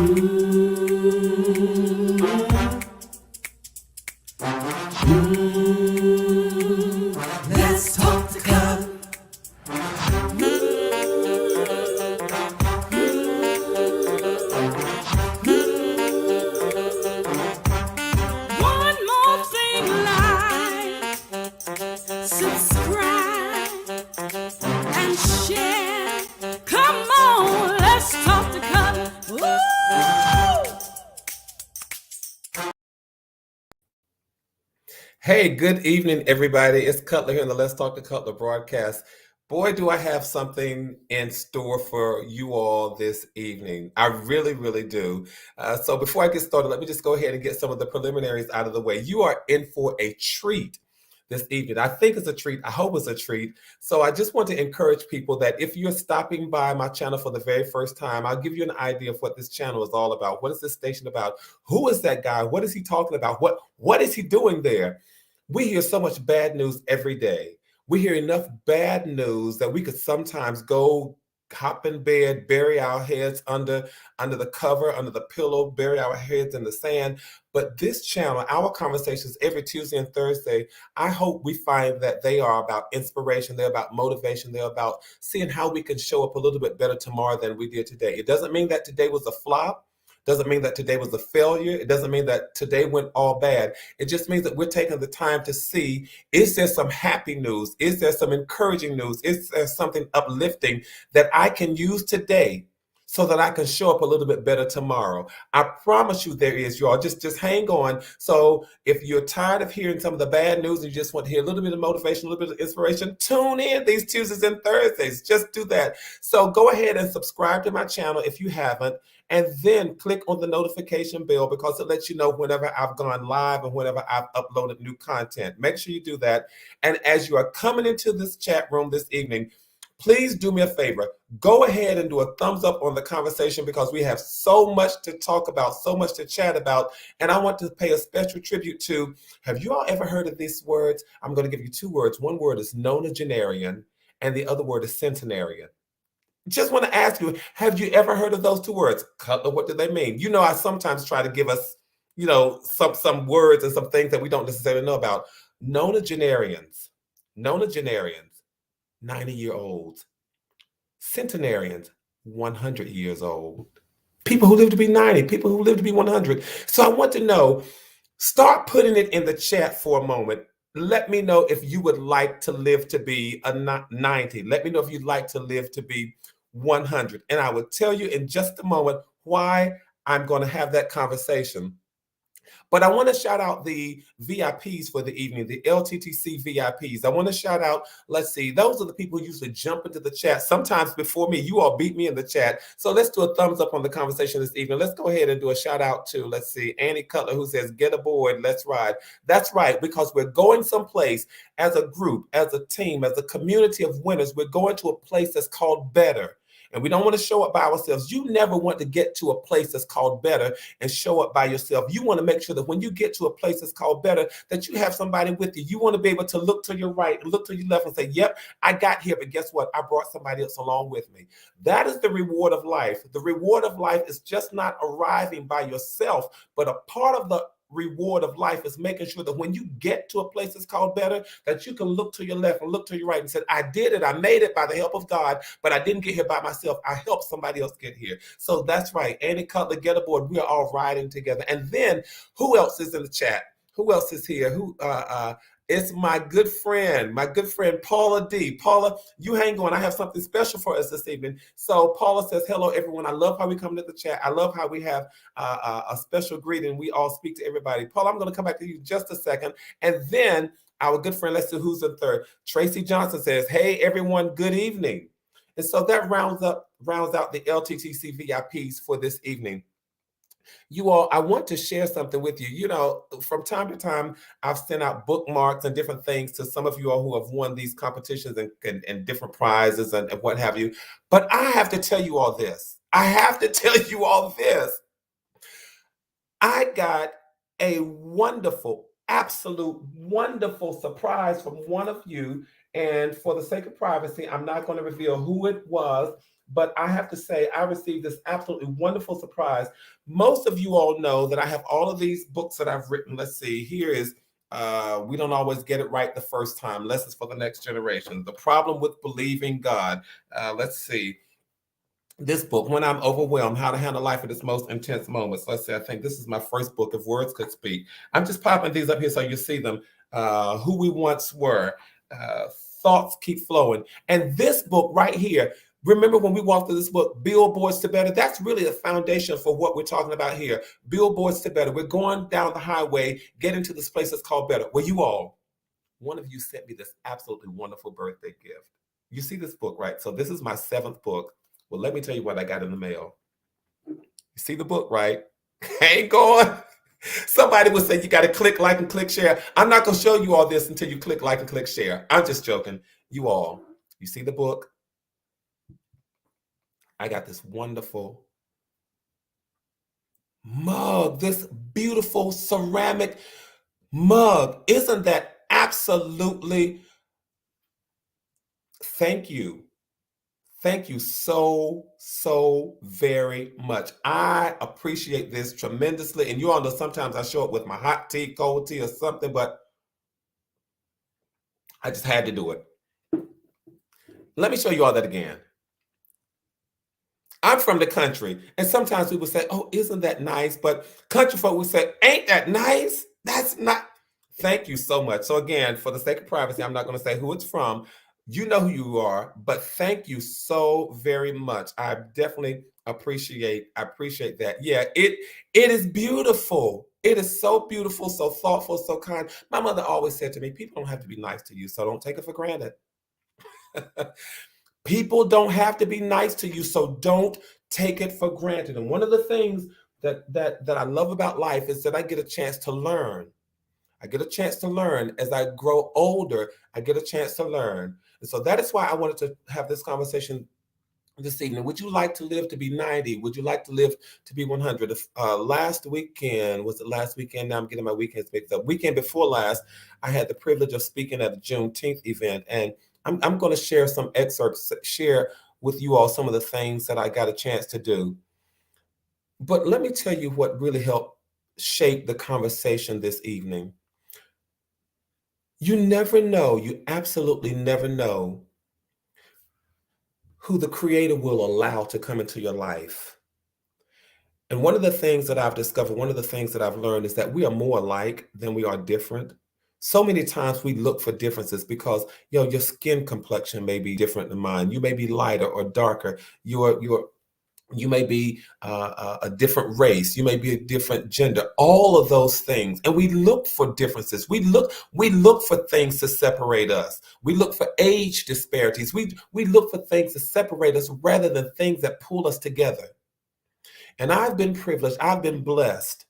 Let's talk to God. One more thing, like, subscribe, and share. Come on, let's talk to God. Woo! Hey, good evening, everybody. It's Cutler here in the Let's Talk to Cutler broadcast. Boy, do I have something in store for you all this evening. I really, really do. So before I get started, let me just go ahead and get some of the preliminaries out of the way. You are in for a treat this evening. I think it's a treat. I hope it's a treat. So I just want to encourage people that if you're stopping by my channel for the very first time, I'll give you an idea of what this channel is all about. What is this station about? Who is that guy? What is he talking about? What is he doing there? We hear so much bad news every day. We hear enough bad news that we could sometimes go hop in bed, bury our heads under the cover, under the pillow, bury our heads in the sand. But this channel, our conversations every Tuesday and Thursday, I hope we find that they are about inspiration, they're about motivation, they're about seeing how we can show up a little bit better tomorrow than we did today. It doesn't mean that today was a flop. Doesn't mean that today was a failure. It doesn't mean that today went all bad. It just means that we're taking the time to see, is there some happy news? Is there some encouraging news? Is there something uplifting that I can use today so that I can show up a little bit better tomorrow? I promise you there is, y'all. Just hang on. So if you're tired of hearing some of the bad news and you just want to hear a little bit of motivation, a little bit of inspiration, tune in these Tuesdays and Thursdays. Just do that. So go ahead and subscribe to my channel if you haven't. And then click on the notification bell because it lets you know whenever I've gone live and whenever I've uploaded new content. Make sure you do that. And as you are coming into this chat room this evening, please do me a favor. Go ahead and do a thumbs up on the conversation because we have so much to talk about, so much to chat about. And I want to pay a special tribute to, have you all ever heard of these words? I'm going to give you two words. One word is nonagenarian and the other word is centenarian. Just want to ask you, have you ever heard of those two words? Cutler, what do they mean? You know, I sometimes try to give us, some words and some things that we don't necessarily know about. Nonagenarians, 90-year-olds. Centenarians, 100 years old. People who live to be 90, people who live to be 100. So I want to know, start putting it in the chat for a moment. Let me know if you would like to live to be a 90. Let me know if you'd like to live to be 100. And I will tell you in just a moment why I'm going to have that conversation. But I want to shout out the VIPs for the evening, the LTTC VIPs. I want to shout out, let's see, those are the people who usually jump into the chat. Sometimes before me, you all beat me in the chat. So let's do a thumbs up on the conversation this evening. Let's go ahead and do a shout out to, let's see, Annie Cutler, who says, get aboard, let's ride. That's right, because we're going someplace as a group, as a team, as a community of winners. We're going to a place that's called better. And we don't want to show up by ourselves. You never want to get to a place that's called better and show up by yourself. You want to make sure that when you get to a place that's called better, that you have somebody with you. You want to be able to look to your right, look to your left and say, yep, I got here, but guess what? I brought somebody else along with me. That is the reward of life. The reward of life is just not arriving by yourself, but a part of the reward of life is making sure that when you get to a place that's called better, that you can look to your left and look to your right and say, I did it. I made it by the help of God, but I didn't get here by myself. I helped somebody else get here. So that's right. Annie Cutler, get aboard. We are all riding together. And then who else is in the chat? Who else is here? It's my good friend Paula D. Paula, you hang on. I have something special for us this evening. So Paula says, hello, everyone. I love how we come to the chat. I love how we have a special greeting. We all speak to everybody. Paula, I'm going to come back to you just a second. And then our good friend, let's see who's in third. Tracy Johnson says, hey, everyone, good evening. And so that rounds out the LTTC VIPs for this evening. You all, I want to share something with you. You know, from time to time, I've sent out bookmarks and different things to some of you all who have won these competitions and different prizes and what have you. But I have to tell you all this. I got a wonderful, absolute wonderful surprise from one of you. And for the sake of privacy, I'm not going to reveal who it was. but I have to say, I received this absolutely wonderful surprise. Most of you all know that I have all of these books that I've written. Let's see, here is We Don't Always Get It Right the First Time, Lessons for the Next Generation, The Problem with Believing God. Let's see, this book, When I'm Overwhelmed, How to Handle Life at Its Most Intense Moments. Let's see, I think this is my first book, If Words Could Speak. I'm just popping these up here so you see them. Who We Once Were, uh, Thoughts Keep Flowing. And this book right here, remember when we walked through this book, Billboards to Better? That's really the foundation for what we're talking about here. Billboards to Better. We're going down the highway, getting to this place that's called Better. Well, you all, one of you sent me this absolutely wonderful birthday gift. You see this book, right? So this is my 7th book. Well, let me tell you what I got in the mail. You see the book, right? Ain't going. Somebody would say you got to click like and click share. I'm not going to show you all this until you click like and click share. I'm just joking. You all, you see the book? I got this wonderful mug, this beautiful ceramic mug. Isn't that absolutely? Thank you. Thank you so, so very much. I appreciate this tremendously. And you all know sometimes I show up with my hot tea, cold tea, or something, but I just had to do it. Let me show you all that again. I'm from the country, and sometimes people say, "Oh, isn't that nice?" But country folk would say, "Ain't that nice? That's not." Thank you so much. So again, for the sake of privacy, I'm not going to say who it's from. You know who you are, but thank you so very much. I definitely appreciate that. Yeah, it is beautiful. It is so beautiful, so thoughtful, so kind. My mother always said to me, "People don't have to be nice to you, so don't take it for granted." People don't have to be nice to you, so don't take it for granted. And one of the things that I love about life is that I get a chance to learn. I get a chance to learn as I grow older. I get a chance to learn. And so that is why I wanted to have this conversation this evening. Would you like to live to be 90? Would you like to live to be 100? Last weekend, was it last weekend? Now I'm getting my weekends mixed up. Weekend before last, I had the privilege of speaking at a Juneteenth event. And I'm going to share some excerpts, share with you all some of the things that I got a chance to do. But let me tell you what really helped shape the conversation this evening. You never know, you absolutely never know who the Creator will allow to come into your life. And one of the things that I've discovered, one of the things that I've learned is that we are more alike than we are different. So many times we look for differences because your skin complexion may be different than mine. You may be lighter or darker. You may be a different race. You may be a different gender. All of those things, and we look for differences. We look for things to separate us. We look for age disparities. We look for things to separate us rather than things that pull us together. And I've been privileged. I've been blessed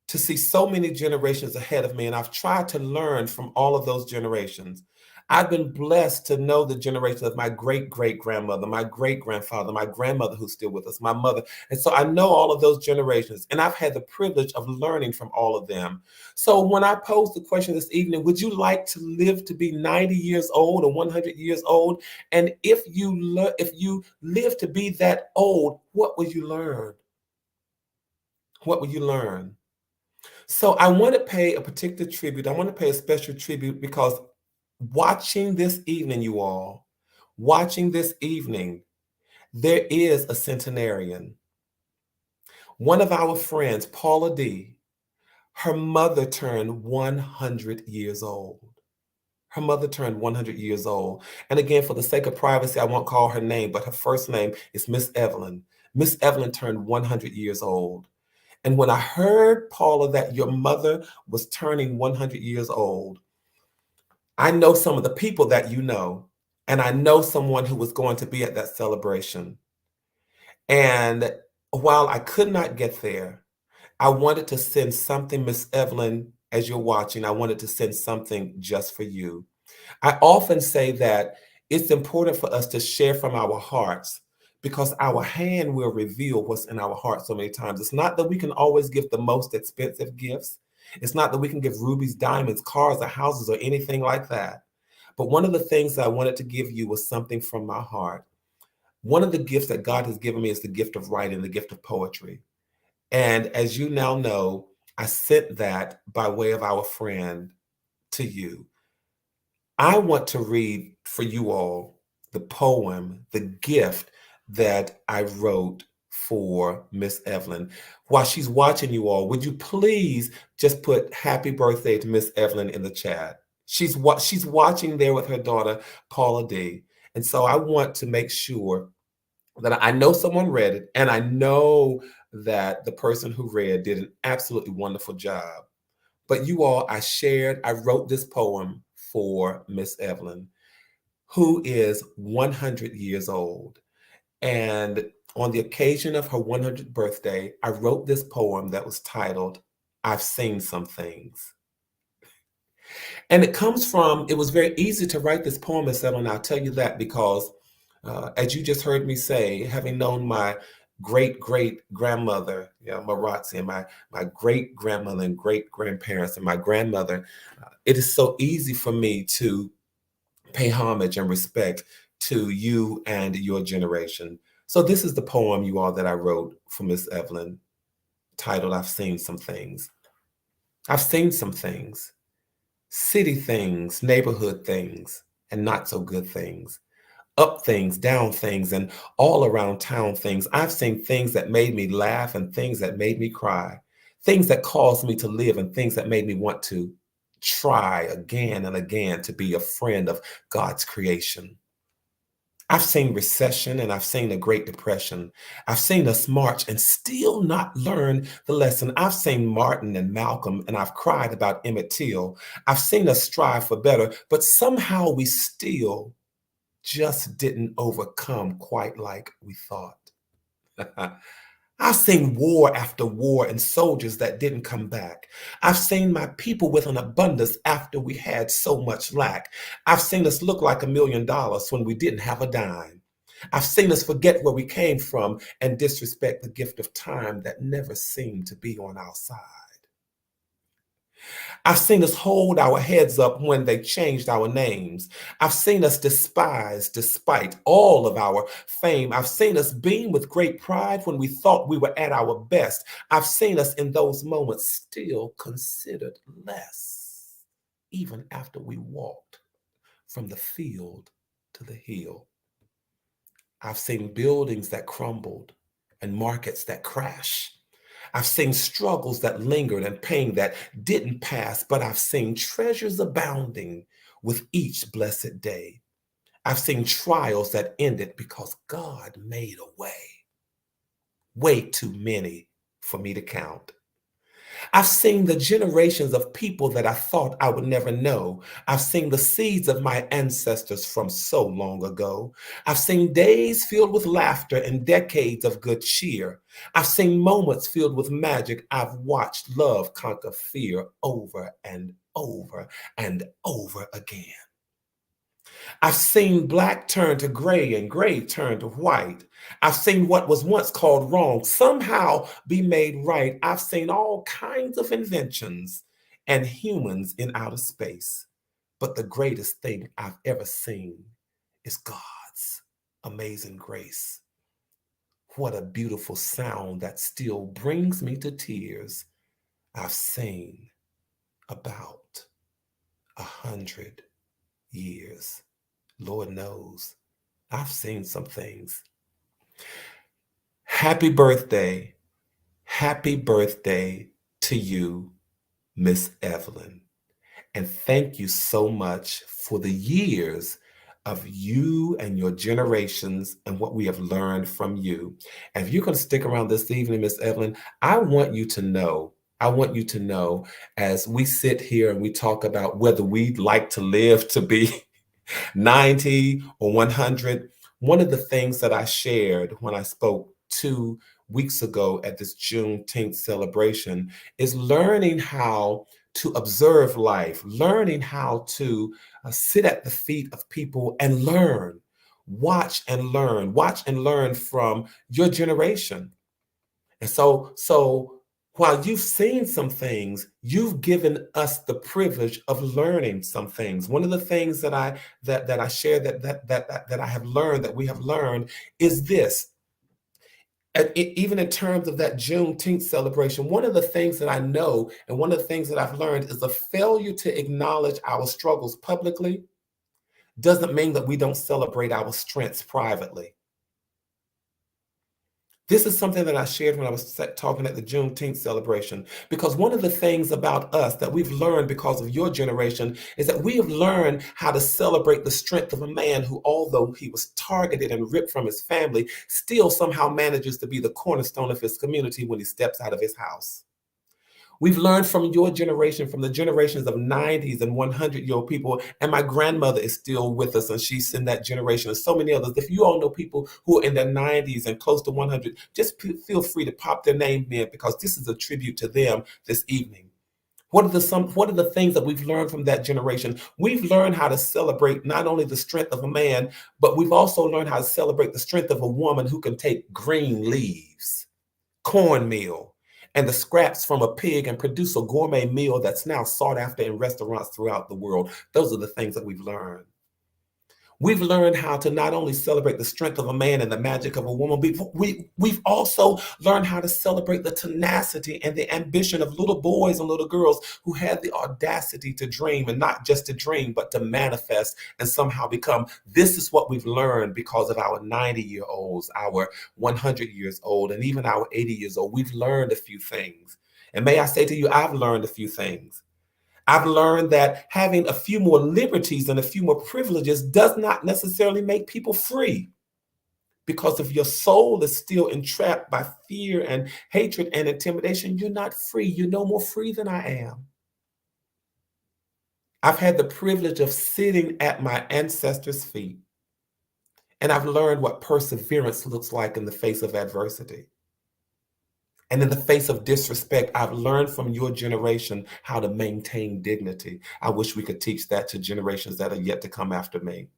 to see so many generations ahead of me, and I've tried to learn from all of those generations. I've been blessed to know the generation of my great-great-grandmother, my great-grandfather, my grandmother who's still with us, my mother. And so I know all of those generations, and I've had the privilege of learning from all of them. So when I posed the question this evening, would you like to live to be 90 years old or 100 years old? And if you live to be that old, what will you learn? What will you learn? So I want to pay a particular tribute. I want to pay a special tribute because watching this evening, you all, watching this evening, there is a centenarian. One of our friends, Paula D., her mother turned 100 years old. Her mother turned 100 years old. And again, for the sake of privacy, I won't call her name, but her first name is Miss Evelyn. Miss Evelyn turned 100 years old. And when I heard, Paula, that your mother was turning 100 years old, I know some of the people that you know, and I know someone who was going to be at that celebration. And while I could not get there, I wanted to send something, Miss Evelyn, as you're watching, I wanted to send something just for you. I often say that it's important for us to share from our hearts because our hand will reveal what's in our heart so many times. It's not that we can always give the most expensive gifts. It's not that we can give rubies, diamonds, cars, or houses, or anything like that. But one of the things that I wanted to give you was something from my heart. One of the gifts that God has given me is the gift of writing, the gift of poetry. And as you now know, I sent that by way of our friend to you. I want to read for you all the poem, the gift that I wrote for Miss Evelyn. While she's watching you all, would you please just put happy birthday to Miss Evelyn in the chat? She's watching there with her daughter Paula D. And so I want to make sure that I know someone read it, and I know that the person who read did an absolutely wonderful job. But you all, I wrote this poem for Miss Evelyn, who is 100 years old. And on the occasion of her 100th birthday, I wrote this poem that was titled, I've Seen Some Things. And it was very easy to write this poem, Miss Evelyn. I'll tell you that because, as you just heard me say, having known my great great grandmother, Maratzi, and my great grandmother and great grandparents and my grandmother, it is so easy for me to pay homage and respect to you and your generation. So this is the poem, you all, that I wrote for Miss Evelyn, titled I've Seen Some Things. I've seen some things, city things, neighborhood things, and not so good things. Up things, down things, and all around town things. I've seen things that made me laugh and things that made me cry, things that caused me to live and things that made me want to try again and again to be a friend of God's creation. I've seen recession and I've seen the Great Depression. I've seen us march and still not learn the lesson. I've seen Martin and Malcolm and I've cried about Emmett Till. I've seen us strive for better, but somehow we still just didn't overcome quite like we thought. I've seen war after war and soldiers that didn't come back. I've seen my people with an abundance after we had so much lack. I've seen us look like $1,000,000 when we didn't have a dime. I've seen us forget where we came from and disrespect the gift of time that never seemed to be on our side. I've seen us hold our heads up when they changed our names. I've seen us despise despite all of our fame. I've seen us beam with great pride when we thought we were at our best. I've seen us in those moments still considered less, even after we walked from the field to the hill. I've seen buildings that crumbled and markets that crash. I've seen struggles that lingered and pain that didn't pass, but I've seen treasures abounding with each blessed day. I've seen trials that ended because God made a way too many for me to count. I've seen the generations of people that I thought I would never know. I've seen the seeds of my ancestors from so long ago. I've seen days filled with laughter and decades of good cheer. I've seen moments filled with magic. I've watched love conquer fear over and over and over again. I've seen black turn to gray and gray turn to white. I've seen what was once called wrong somehow be made right. I've seen all kinds of inventions and humans in outer space. But the greatest thing I've ever seen is God's amazing grace. What a beautiful sound that still brings me to tears. I've seen about 100 years. Lord knows, I've seen some things. Happy birthday to you, Miss Evelyn. And thank you so much for the years of you and your generations and what we have learned from you. And if you're going to stick around this evening, Miss Evelyn, I want you to know as we sit here and we talk about whether we'd like to live to be 90 or 100. One of the things that I shared when I spoke 2 weeks ago at this Juneteenth celebration is learning how to observe life, learning how to sit at the feet of people and learn, watch and learn from your generation. And so While you've seen some things, you've given us the privilege of learning some things. One of the things that I share that I have learned, that we have learned, is this. Even in terms of that Juneteenth celebration, one of the things that I know and one of the things that I've learned is the failure to acknowledge our struggles publicly doesn't mean that we don't celebrate our strengths privately. This is something that I shared when I was talking at the Juneteenth celebration, because one of the things about us that we've learned because of your generation is that we have learned how to celebrate the strength of a man who, although he was targeted and ripped from his family, still somehow manages to be the cornerstone of his community when he steps out of his house. We've learned from your generation, from the generations of 90s and 100-year-old people, and my grandmother is still with us, and she's in that generation, and so many others. If you all know people who are in their 90s and close to 100, just feel free to pop their name in, because this is a tribute to them this evening. What are the things that we've learned from that generation? We've learned how to celebrate not only the strength of a man, but we've also learned how to celebrate the strength of a woman who can take green leaves, cornmeal, and the scraps from a pig and produce a gourmet meal that's now sought after in restaurants throughout the world. Those are the things that we've learned. We've learned how to not only celebrate the strength of a man and the magic of a woman, but we've also learned how to celebrate the tenacity and the ambition of little boys and little girls who had the audacity to dream, and not just to dream, but to manifest and somehow become. This is what we've learned because of our 90-year-olds, our 100 years old, and even our 80 years old. We've learned a few things. And may I say to you, I've learned a few things. I've learned that having a few more liberties and a few more privileges does not necessarily make people free. Because if your soul is still entrapped by fear and hatred and intimidation, you're not free. You're no more free than I am. I've had the privilege of sitting at my ancestors' feet, and I've learned what perseverance looks like in the face of adversity. And in the face of disrespect, I've learned from your generation how to maintain dignity. I wish we could teach that to generations that are yet to come after me.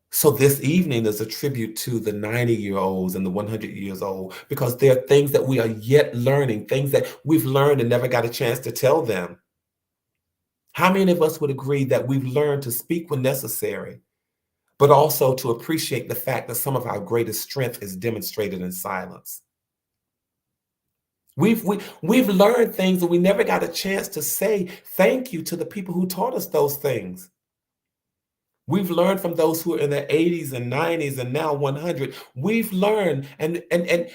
So this evening is a tribute to the 90-year-olds and the 100 years old, because there are things that we are yet learning, things that we've learned and never got a chance to tell them. How many of us would agree that we've learned to speak when necessary, but also to appreciate the fact that some of our greatest strength is demonstrated in silence? We've learned things and we never got a chance to say thank you to the people who taught us those things. We've learned from those who are in their 80s and 90s and now 100. We've learned and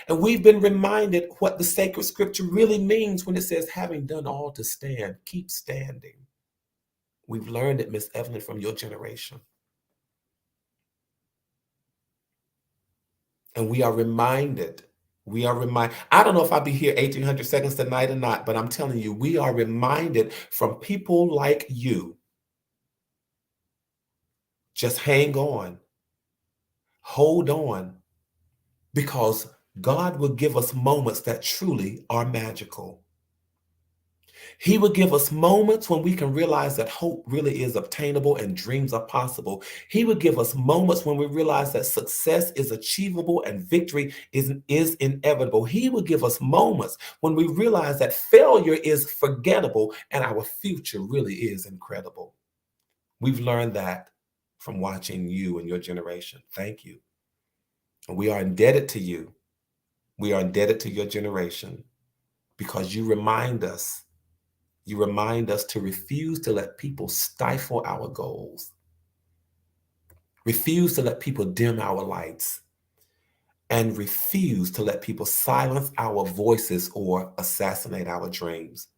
we've been reminded what the sacred scripture really means when it says, having done all to stand, keep standing. We've learned it, Miss Evelyn, from your generation. And we are reminded. I don't know if I'll be here 1800 seconds tonight or not, but I'm telling you, we are reminded from people like you. Just hang on, hold on, because God will give us moments that truly are magical. He will give us moments when we can realize that hope really is obtainable and dreams are possible. He will give us moments when we realize that success is achievable and victory is inevitable. He will give us moments when we realize that failure is forgettable and our future really is incredible. We've learned that from watching you and your generation. Thank you. And we are indebted to you. We are indebted to your generation because you remind us to refuse to let people stifle our goals, refuse to let people dim our lights, and refuse to let people silence our voices or assassinate our dreams.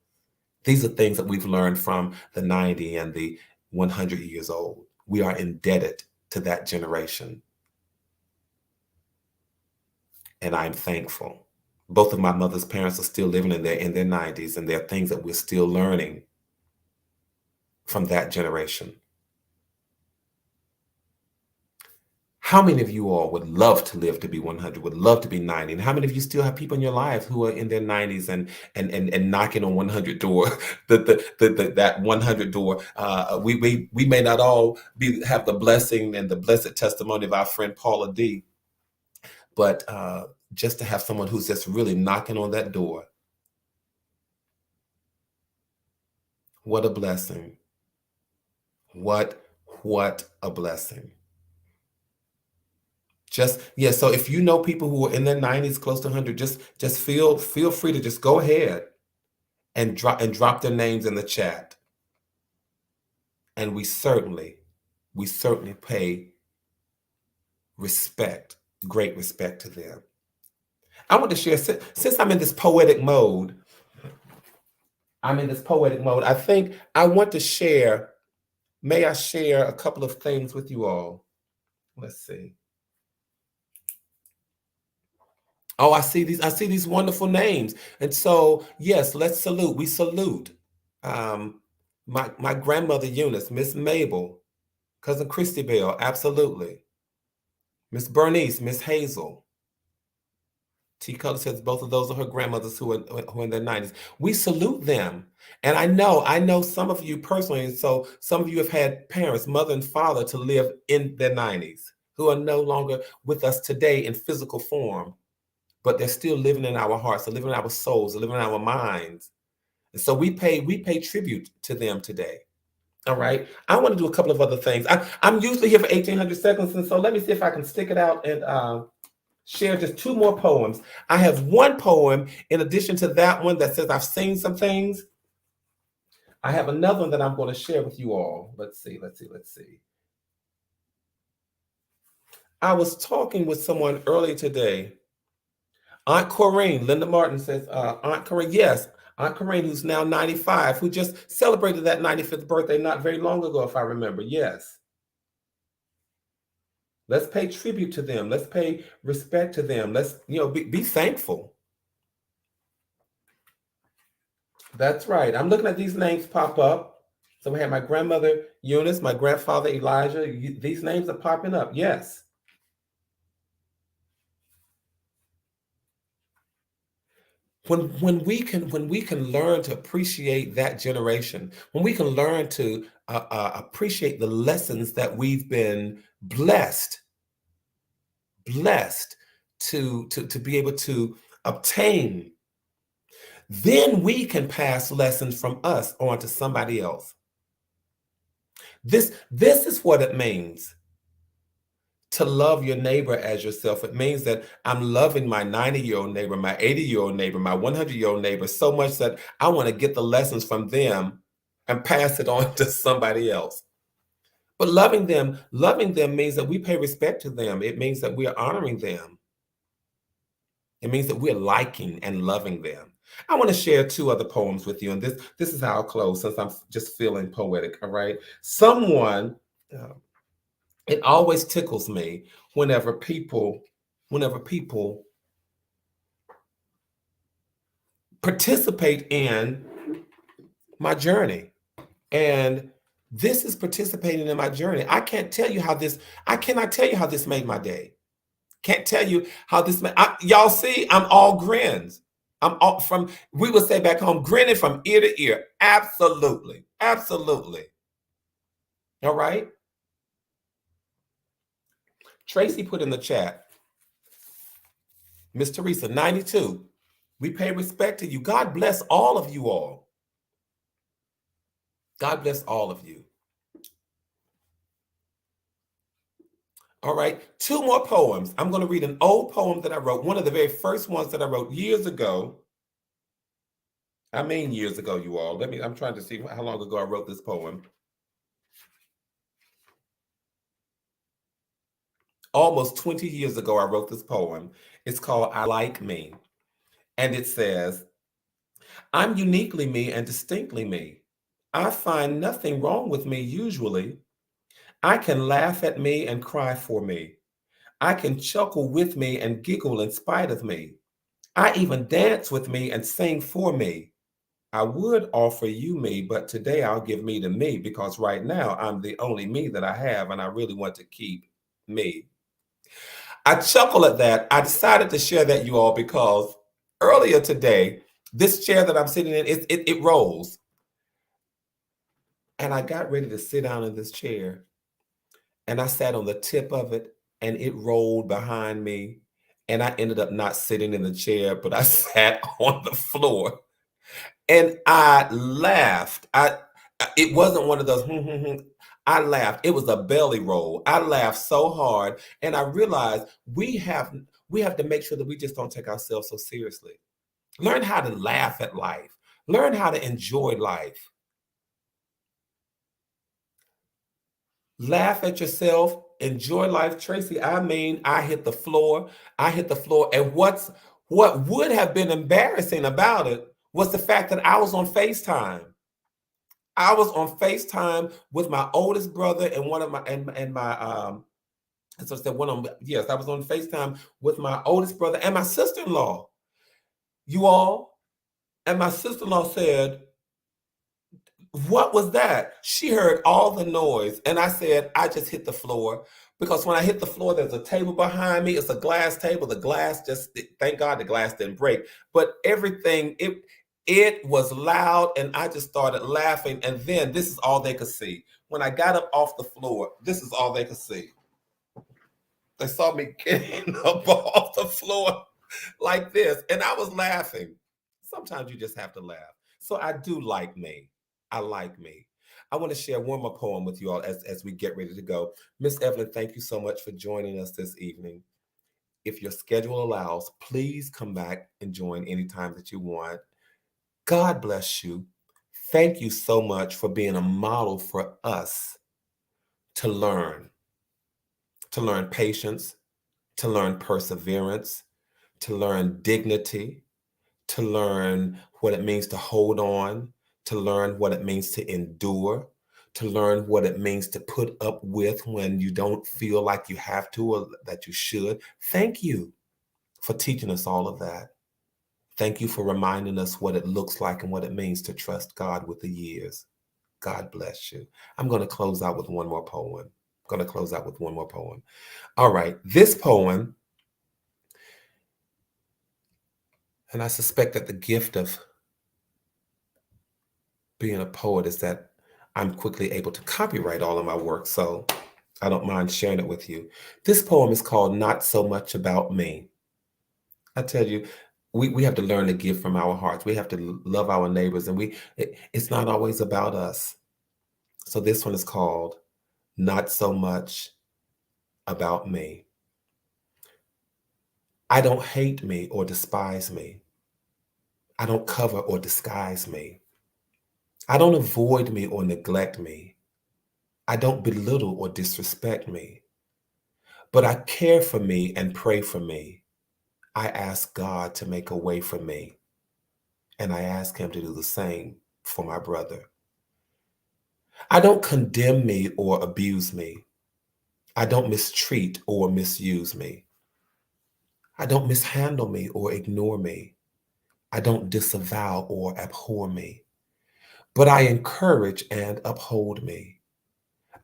These are things that we've learned from the 90 and the 100 years old. We are indebted to that generation. And I'm thankful. Both of my mother's parents are still living in their 90s, and there are things that we're still learning from that generation. How many of you all would love to live to be 100, would love to be 90? And how many of you still have people in your life who are in their 90s and knocking on 100 door, that 100 door? We may not all have the blessing and the blessed testimony of our friend Paula D, but just to have someone who's just really knocking on that door. What a blessing. What a blessing. Just yeah, so if you know people who are in their 90s, close to 100, just feel free to just go ahead and drop their names in the chat. And we certainly pay respect, great respect to them. I want to share, since I'm in this poetic mode, I think I want to share, may I share a couple of things with you all? Let's see. Oh, I see these wonderful names. And so, yes, let's salute. We salute um, my grandmother Eunice, Miss Mabel, cousin Christy Bell, absolutely. Miss Bernice, Miss Hazel. T. Cutter says both of those are her grandmothers who are in their 90s. We salute them. And I know some of you personally, and so some of you have had parents, mother and father, to live in their 90s, who are no longer with us today in physical form, but they're still living in our hearts, they're living in our souls, they're living in our minds. And so we pay tribute to them today. All right. I want to do a couple of other things. I'm usually here for 1,800 seconds, and so let me see if I can stick it out and share just two more poems. I have one poem in addition to that one that says I've seen some things. I have another one that I'm going to share with you all. Let's see. I was talking with someone earlier today. Aunt Corinne, Linda Martin says, Aunt Corinne, yes, Aunt Corinne, who's now 95, who just celebrated that 95th birthday not very long ago, if I remember. Yes. Let's pay tribute to them. Let's pay respect to them. Let's, be thankful. That's right. I'm looking at these names pop up. So we have my grandmother Eunice, my grandfather Elijah. These names are popping up. Yes. When we can learn to appreciate that generation, when we can learn to appreciate the lessons that we've been blessed to be able to obtain, then we can pass lessons from us on to somebody else. This is what it means to love your neighbor as yourself. It means that I'm loving my 90-year-old neighbor, my 80-year-old neighbor, my 100-year-old neighbor so much that I want to get the lessons from them and pass it on to somebody else. But loving them means that we pay respect to them. It means that we are honoring them. It means that we're liking and loving them. I want to share two other poems with you, and this is how I'll close since I'm just feeling poetic. All right, it always tickles me whenever people participate in my journey. And this is participating in my journey. I cannot tell you how this made my day. Can't tell you how this made, y'all see, I'm all grins. We would say back home, grinning from ear to ear. Absolutely. Absolutely. All right. Tracy put in the chat, Miss Teresa, 92. We pay respect to you. God bless all of you all. God bless all of you. All right, two more poems. I'm going to read an old poem that I wrote, one of the very first ones that I wrote years ago. I mean years ago, you all. I'm trying to see how long ago I wrote this poem. Almost 20 years ago, I wrote this poem. It's called I Like Me. And it says, I'm uniquely me and distinctly me. I find nothing wrong with me usually. I can laugh at me and cry for me. I can chuckle with me and giggle in spite of me. I even dance with me and sing for me. I would offer you me, but today I'll give me to me because right now I'm the only me that I have and I really want to keep me. I chuckle at that. I decided to share that, you all, because earlier today, this chair that I'm sitting in, it rolls. And I got ready to sit down in this chair and I sat on the tip of it and it rolled behind me. and I ended up not sitting in the chair, but I sat on the floor. And I laughed. It wasn't one of those I laughed. It was a belly roll. I laughed so hard, and I realized we have to make sure that we just don't take ourselves so seriously. Learn how to laugh at life. Learn how to enjoy life. Laugh at yourself, enjoy life. Tracy, I mean, I hit the floor. I hit the floor. And what would have been embarrassing about it was the fact that I was on FaceTime. I was on FaceTime with my oldest brother and one of my and my so I said one of them, yes, I was on FaceTime with my oldest brother and my sister-in-law. You all, and my sister-in-law said, "What was that?" She heard all the noise, and I said, "I just hit the floor." Because when I hit the floor, there's a table behind me. It's a glass table. The glass just, thank God the glass didn't break. But everything, it was loud, and I just started laughing. And then this is all they could see. When I got up off the floor, this is all they could see. They saw me getting up off the floor like this, and I was laughing. Sometimes you just have to laugh. So I do like me. I like me. I want to share one more poem with you all as we get ready to go. Miss Evelyn, thank you so much for joining us this evening. If your schedule allows, please come back and join anytime that you want. God bless you. Thank you so much for being a model for us to learn patience, to learn perseverance, to learn dignity, to learn what it means to hold on, to learn what it means to endure, to learn what it means to put up with when you don't feel like you have to or that you should. Thank you for teaching us all of that. Thank you for reminding us what it looks like and what it means to trust God with the years. God bless you. I'm going to close out with one more poem. All right, this poem, and I suspect that the gift of being a poet is that I'm quickly able to copyright all of my work, so I don't mind sharing it with you. This poem is called Not So Much About Me. I tell you, we have to learn to give from our hearts. We have to love our neighbors, and it's not always about us. So this one is called Not So Much About Me. I don't hate me or despise me. I don't cover or disguise me. I don't avoid me or neglect me. I don't belittle or disrespect me. But I care for me and pray for me. I ask God to make a way for me, and I ask Him to do the same for my brother. I don't condemn me or abuse me. I don't mistreat or misuse me. I don't mishandle me or ignore me. I don't disavow or abhor me. But I encourage and uphold me.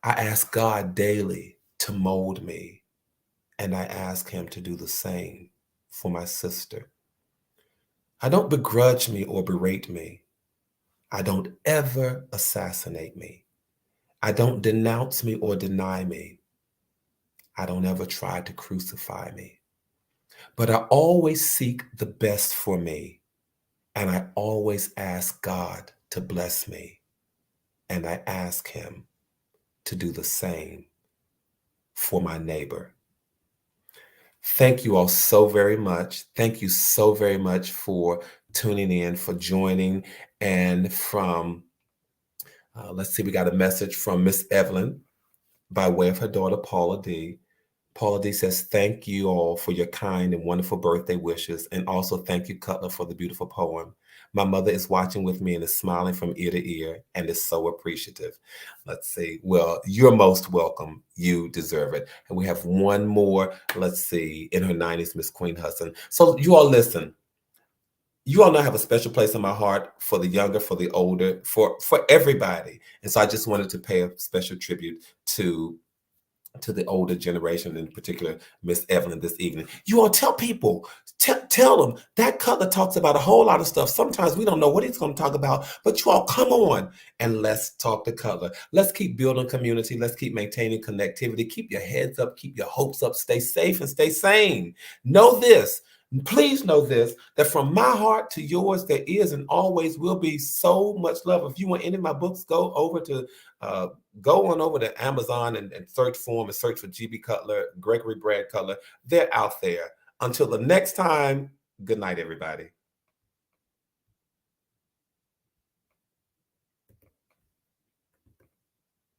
I ask God daily to mold me, and I ask Him to do the same for my sister. I don't begrudge me or berate me. I don't ever assassinate me. I don't denounce me or deny me. I don't ever try to crucify me. But I always seek the best for me, and I always ask God to bless me, and I ask Him to do the same for my neighbor. Thank you all so very much. Thank you so very much for tuning in, for joining, and let's see, we got a message from Miss Evelyn by way of her daughter, Paula D. Paula D says, thank you all for your kind and wonderful birthday wishes. And also thank you, Cutler, for the beautiful poem. My mother is watching with me and is smiling from ear to ear and is so appreciative. Let's see. Well, you're most welcome. You deserve it. And we have one more, let's see, in her 90s, Miss Queen Hudson. So you all listen. You all know I have a special place in my heart for the younger, for the older, for everybody. And so I just wanted to pay a special tribute to to the older generation, in particular, Miss Evelyn, this evening. You all tell people, tell them that color talks about a whole lot of stuff. Sometimes we don't know what he's going to talk about, but you all come on and let's talk the color. Let's keep building community. Let's keep maintaining connectivity. Keep your heads up, keep your hopes up, stay safe and stay sane. Know this. Please know this, that from my heart to yours, there is and always will be so much love. If you want any of my books, go on over to Amazon and search for them and search for GB Cutler, Gregory Brad Cutler. They're out there. Until the next time, good night, everybody.